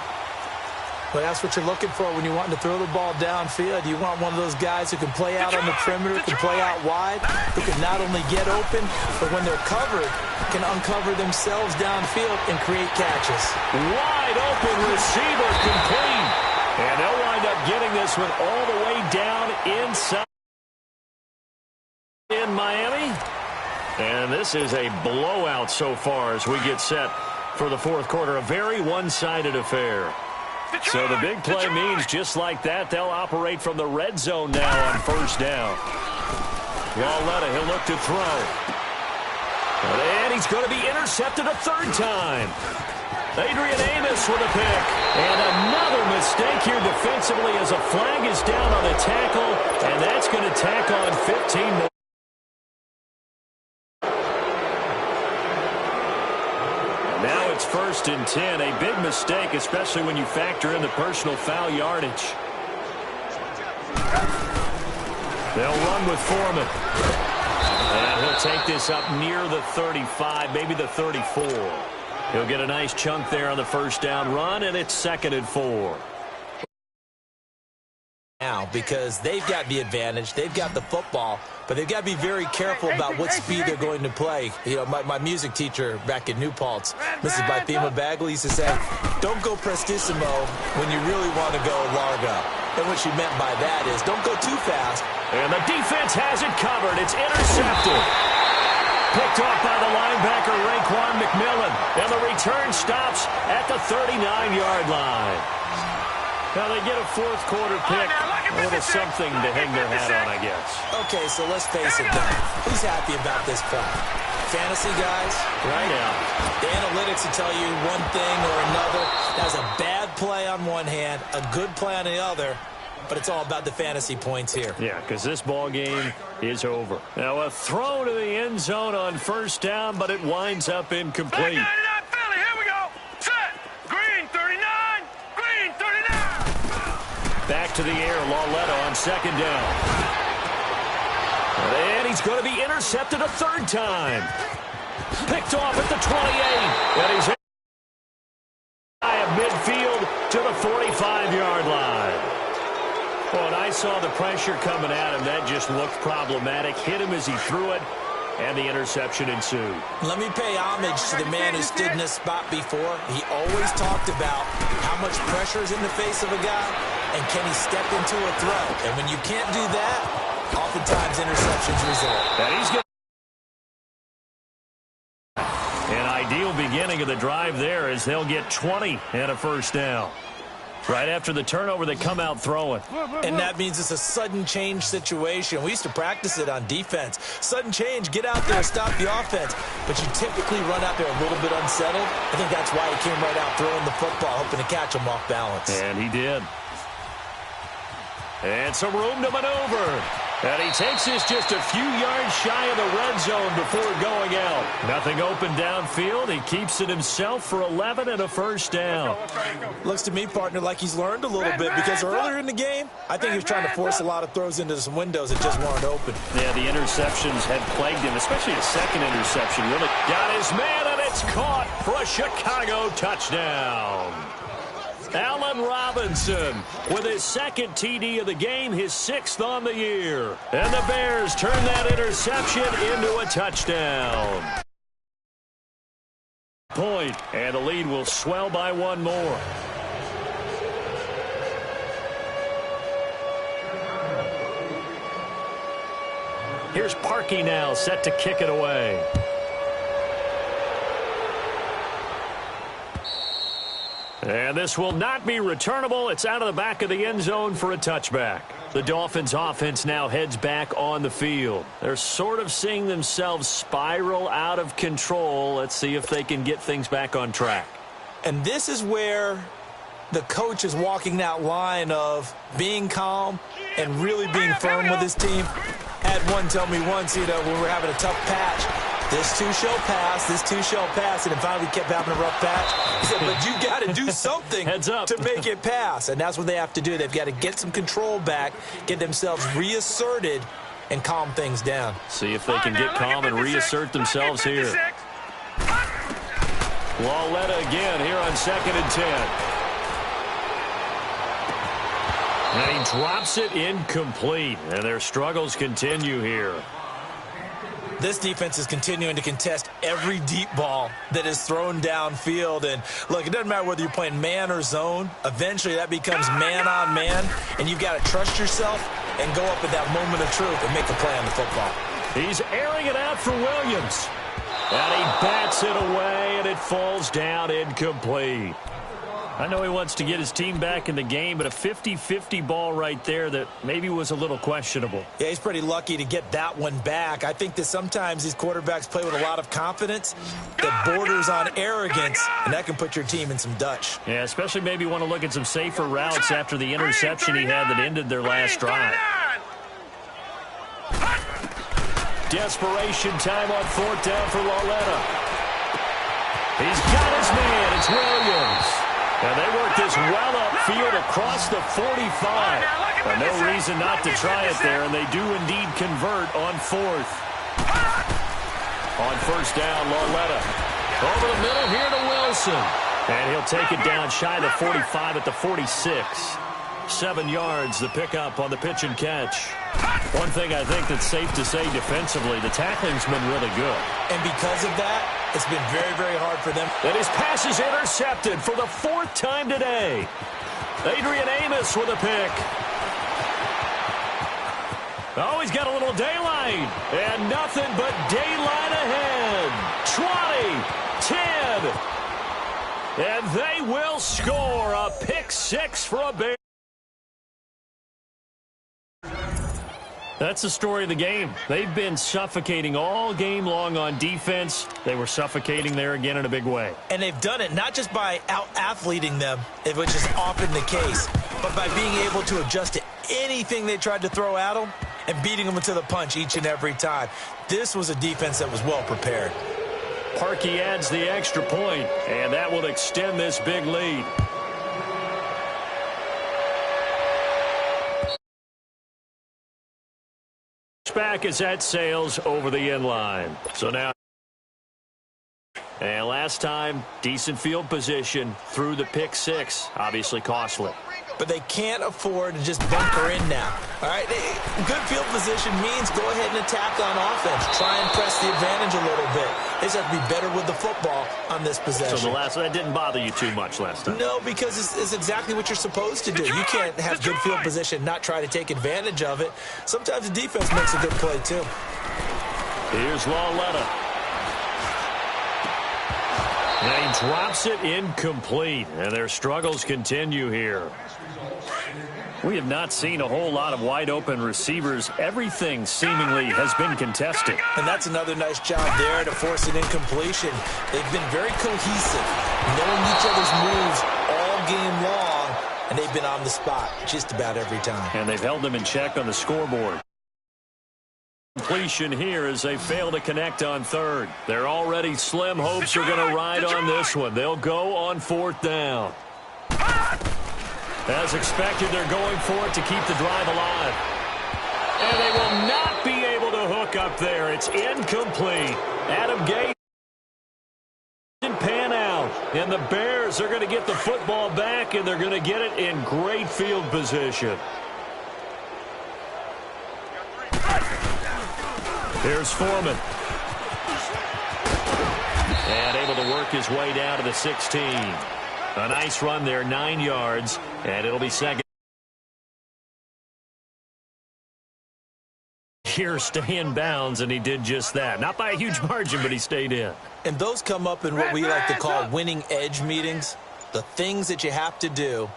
Well, that's what you're looking for when you want to throw the ball downfield. You want one of those guys who can play out on the perimeter, can play out wide, who can not only get open, but when they're covered, can uncover themselves downfield and create catches. Wide open receiver complete. And they'll wind up getting this one all the way down inside in Miami. And this is a blowout so far as we get set for the fourth quarter. A very one-sided affair. So the big play means just like that, they'll operate from the red zone now on first down. Lauletta, he'll look to throw. And he's going to be intercepted a third time. Adrian Amos with a pick. And another mistake here defensively as a flag is down on the tackle. And that's going to tack on 15 more. Now it's 1st and 10. A big mistake, especially when you factor in the personal foul yardage. They'll run with Foreman. And he'll take this up near the 35, maybe the 34. He'll get a nice chunk there on the first down run, and it's 2nd and 4. Now, because they've got the advantage, they've got the football, but they've got to be very careful about what speed they're going to play. You know, my music teacher back in New Paltz, Mrs. Bythema Bagley, used to say, don't go prestissimo when you really want to go largo. And what she meant by that is don't go too fast. And the defense has it covered. It's intercepted. Picked off by the linebacker, Raekwon McMillan. And the return stops at the 39-yard line. Now they get a fourth quarter pick. A little something to hang their hat on, I guess. Okay, so let's face it, then. Who's happy about this play? Fantasy guys, right? Yeah. The analytics will tell you one thing or another. That's a bad play on one hand, a good play on the other. But it's all about the fantasy points here. Yeah, because this ball game is over. Now a throw to the end zone on first down, but it winds up incomplete. Philly, here we go. Set. Green 39. Green 39. Back to the air, Lauletta on second down. And he's going to be intercepted a third time. Picked off at the 28. And he's at midfield to the 45-yard line. Well, and I saw the pressure coming at him. That just looked problematic. Hit him as he threw it, and the interception ensued. Let me pay homage to the man who stood in this spot before. He always talked about how much pressure is in the face of a guy, and can he step into a throw. And when you can't do that, oftentimes interceptions result. And he's going an ideal beginning of the drive there as they'll get 20 and a first down. Right after the turnover, they come out throwing. And that means it's a sudden change situation. We used to practice it on defense. Sudden change, get out there, stop the offense. But you typically run out there a little bit unsettled. I think that's why he came right out throwing the football, hoping to catch him off balance. And he did. And some room to maneuver. And he takes this just a few yards shy of the red zone before going out. Nothing open downfield. He keeps it himself for 11 and a first down. Looks to me, partner, like he's learned a little bit because earlier in the game, I think he was trying to force a lot of throws into some windows that just weren't open. Yeah, the interceptions had plagued him, especially a second interception. Really got his man, and it's caught for a Chicago touchdown. Allen Robinson with his second TD of the game, his 6th on the year. And the Bears turn that interception into a touchdown. Point, and the lead will swell by one more. Here's Parkey now, set to kick it away. And this will not be returnable. It's out of the back of the end zone for a touchback. The Dolphins offense now heads back on the field. They're sort of seeing themselves spiral out of control. Let's see if they can get things back on track. And this is where the coach is walking that line of being calm and really being firm with his team. Had one tell me once, when we were having a tough patch, this too shall pass, this too shall pass, and then finally we kept having a rough patch. He said, but you got to do something Heads up. to make it pass, and that's what they have to do. They've got to get some control back, get themselves reasserted, and calm things down. See if they can get calm and reassert themselves here. Lauletta again here on 2nd and 10. And he drops it incomplete. And their struggles continue here. This defense is continuing to contest every deep ball that is thrown downfield. And, look, it doesn't matter whether you're playing man or zone. Eventually, that becomes man-on-man, and you've got to trust yourself and go up at that moment of truth and make a play on the football. He's airing it out for Williams. And he bats it away, and it falls down incomplete. I know he wants to get his team back in the game, but a 50-50 ball right there that maybe was a little questionable. Yeah, he's pretty lucky to get that one back. I think that sometimes these quarterbacks play with a lot of confidence that borders on arrogance, and that can put your team in some Dutch. Yeah, especially maybe want to look at some safer routes after the interception he had that ended their last drive. Desperation time on fourth down for Lauletta. He's got his man. It's Williams. And they work this well upfield across the 45. No reason not to try it there, and they do indeed convert on fourth. On first down, Lauletta. Over the middle here to Wilson. And he'll take it down shy of the 45 at the 46. 7 yards, the pickup on the pitch and catch. One thing I think that's safe to say defensively, the tackling's been really good. And because of that, it's been very, very hard for them. And his pass is intercepted for the 4th time today. Adrian Amos with a pick. Oh, he's got a little daylight. And nothing but daylight ahead. 20, 10. And they will score a pick 6 for a Bear. That's the story of the game. They've been suffocating all game long on defense. They were suffocating there again in a big way. And they've done it not just by out-athleting them, which is often the case, but by being able to adjust to anything they tried to throw at them and beating them to the punch each and every time. This was a defense that was well prepared. Parkey adds the extra point, and that will extend this big lead. Back as that sails over the end line. So now, and last time, decent field position through the pick 6, obviously costly. But they can't afford to just bunker in now. All right, good field position means go ahead and attack on offense. Try and press the advantage a little bit. They just have to be better with the football on this possession. So that didn't bother you too much last time? No, because it's exactly what you're supposed to do. You can't have good field position, not try to take advantage of it. Sometimes the defense makes a good play, too. Here's Lauletta. And he drops it incomplete, and their struggles continue here. We have not seen a whole lot of wide-open receivers. Everything seemingly has been contested. And that's another nice job there to force an incompletion. They've been very cohesive, knowing each other's moves all game long, and they've been on the spot just about every time. And they've held them in check on the scoreboard. Completion here as they fail to connect on third. Their already slim hopes are going to ride on this one. They'll go on fourth down. As expected, they're going for it to keep the drive alive. And they will not be able to hook up there. It's incomplete. Adam Gase didn't pan out. And the Bears are going to get the football back, and they're going to get it in great field position. Here's Foreman. And able to work his way down to the 16. A nice run there, 9 yards, and it'll be second. Here, stay in bounds, and he did just that. Not by a huge margin, but he stayed in. And those come up in what we like to call winning edge meetings. The things that you have to do,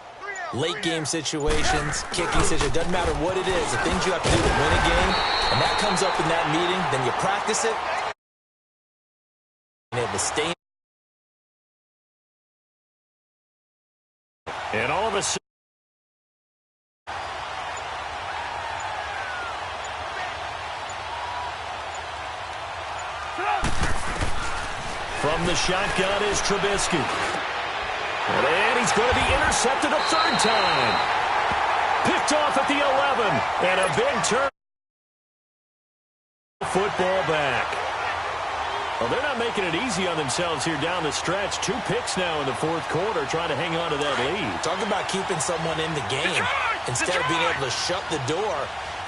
late game situations, kicking situations, doesn't matter what it is, the things you have to do to win a game, and that comes up in that meeting, then you practice it, and able to stay in. And all of a sudden, from the shotgun is Trubisky. And he's going to be intercepted a 3rd time. Picked off at the 11. And a big turn. Football back. Well, they're not making it easy on themselves here down the stretch. 2 picks now in the 4th quarter trying to hang on to that lead. Talk about keeping someone in the game. instead of being able to shut the door,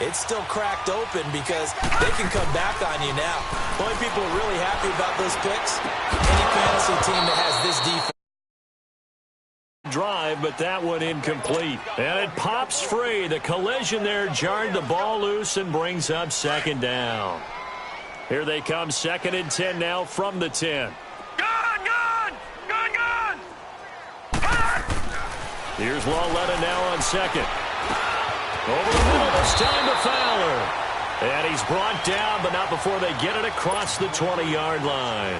it's still cracked open because they can come back on you now. The only people are really happy about those picks, any fantasy team that has this defense. Drive, but that one incomplete. And it pops free. The collision there jarred the ball loose and brings up second down. Here they come, 2nd and 10 now from the 10. Here's Lauletta now on second. Over the middle this time to Fowler. And he's brought down, but not before they get it across the 20-yard line.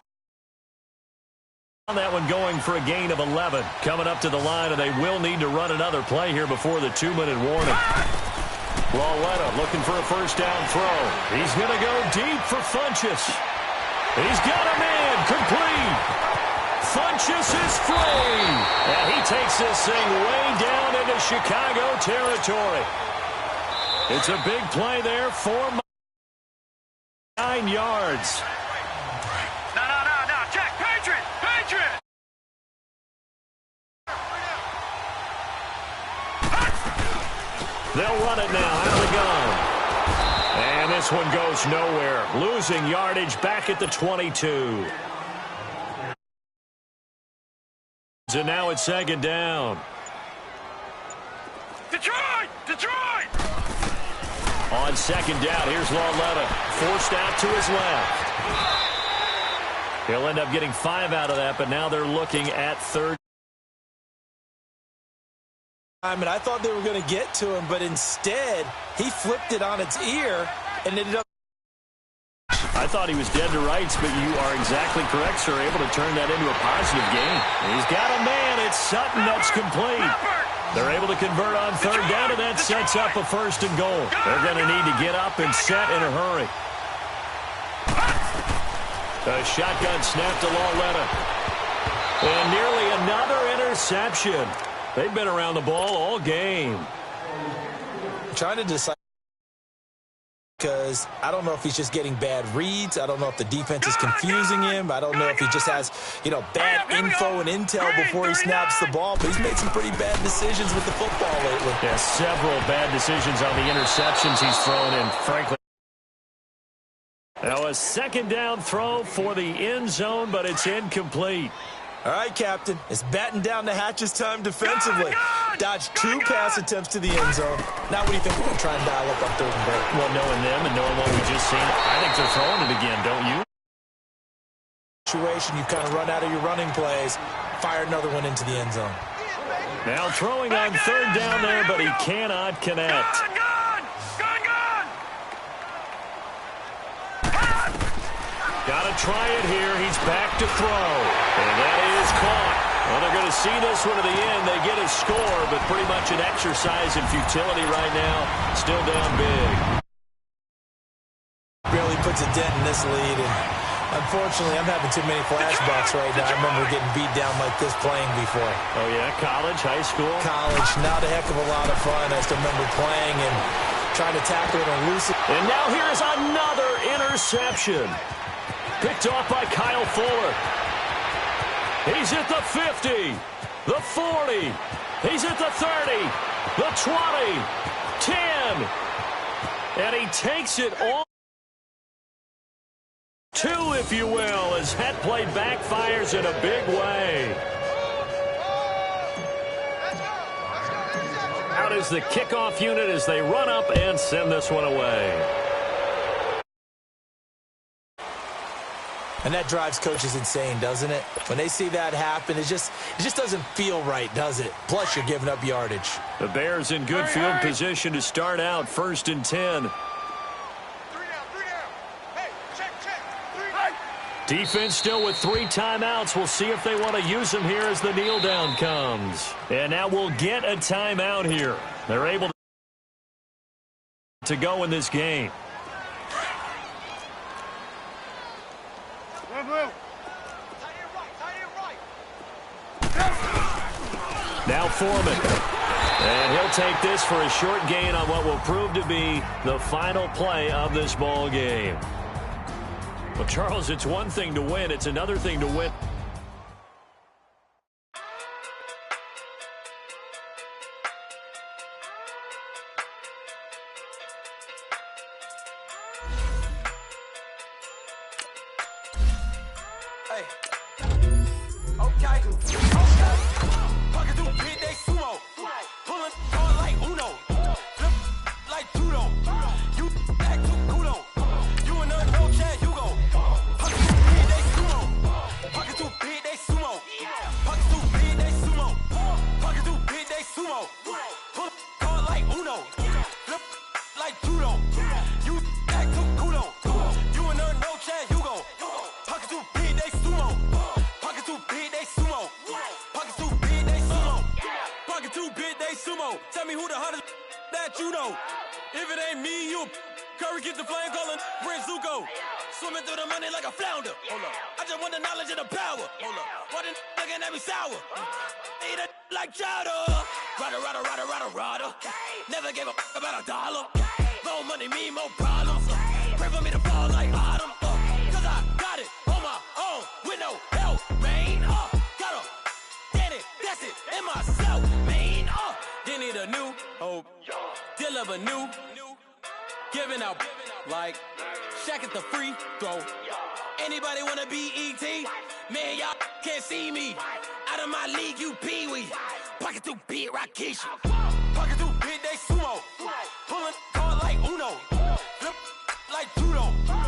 On that one going for a gain of 11. Coming up to the line, and they will need to run another play here before the 2-minute warning. Lauletta looking for a first down throw. He's going to go deep for Funchess. He's got a man complete. Funchess is free. And he takes this thing way down into Chicago territory. It's a big play there for 9 yards. No. Check. Patriot. They'll run it now out of the gun. And this one goes nowhere. Losing yardage back at the 22. And now it's second down. Detroit! On second down, here's Lauletta. Forced out to his left. He'll end up getting 5 out of that, but now they're looking at third. And I thought they were going to get to him, but instead, he flipped it on its ear and ended up. I thought he was dead to rights, but you are exactly correct, sir. Able to turn that into a positive gain. He's got a man. It's Sutton that's complete. They're able to convert on third down, and that sets up a 1st and goal. They're going to need to get up and set in a hurry. A shotgun snap to Lauletta. And nearly another interception. They've been around the ball all game. I'm trying to decide because I don't know if he's just getting bad reads. I don't know if the defense is confusing him. I don't know if he just has, bad info and intel before he snaps the ball. But he's made some pretty bad decisions with the football lately. Yeah, several bad decisions on the interceptions he's thrown in, frankly. Now a second down throw for the end zone, but it's incomplete. All right, Captain. It's batten down the hatches time defensively. Dodged 2 pass attempts to the end zone. Now what do you think we're going to try and dial up on third and break? Well, knowing them and knowing what we just seen, I think they're throwing it again, don't you? Situation, you kind of run out of your running plays, fire another one into the end zone. Now throwing on third down there, but he cannot connect. Got to try it here. He's back to throw. And that is caught. Well, they're going to see this one to the end. They get a score, but pretty much an exercise in futility right now. Still down big. Barely puts a dent in this lead. And unfortunately, I'm having too many flashbacks right now. I remember getting beat down like this playing before. Oh, yeah? College, high school? College. Not a heck of a lot of fun. I still remember playing and trying to tackle it and loose it. And now here's another interception. Picked off by Kyle Fuller. He's at the 50, the 40. He's at the 30, the 20, 10. And he takes it all. 2, if you will, as that play backfires in a big way. Out is the kickoff unit as they run up and send this one away. And that drives coaches insane, doesn't it? When they see that happen, it just doesn't feel right, does it? Plus, you're giving up yardage. The Bears in good field position to start out 1st and 10. Defense still with 3 timeouts. We'll see if they want to use them here as the kneel down comes. And now we'll get a timeout here. They're able to go in this game. Now Foreman. And he'll take this for a short gain on what will prove to be the final play of this ball game. Well, Charles, it's one thing to win. It's another thing to win. Hey. Okay. Pocket too big, they sumo. Pulling hard like Uno. Flip like judo. You back to kudo. You in a no chat, you go. Pocket too big, they sumo. Pocket too big, they sumo. Pocket too big, they sumo. Pocket too big, they sumo. Pull hard like Uno. Flip like judo. You back to kudo. You in a no chat, you go. Pocket too big, they sumo. Pocket too big, they sumo. Pocket too big, they sumo. Pocket too big, they sumo. Tell me who the hottest that you know. If it ain't me, you Curry get the flame calling Prince Zuko. Swimming through the money like a flounder. Hold up. I just want the knowledge and the power. Hold up. Why the looking at me sour? Eat it like chowder. Rada. Never gave a about a dollar. More money mean more problems. Pray for me to fall like autumn. Cause I got it on my own with no help, man. Got a daddy, that's it, in myself, man. They need a new hope. Deal of a new. Giving out like Shaq at the free throw. Anybody wanna be E.T.? Man, y'all can't see me. Out of my league, you pee-wee. Pocket too big, Rakishi. Pocket too big, they sumo. Pulling hard like Uno. Flip like judo.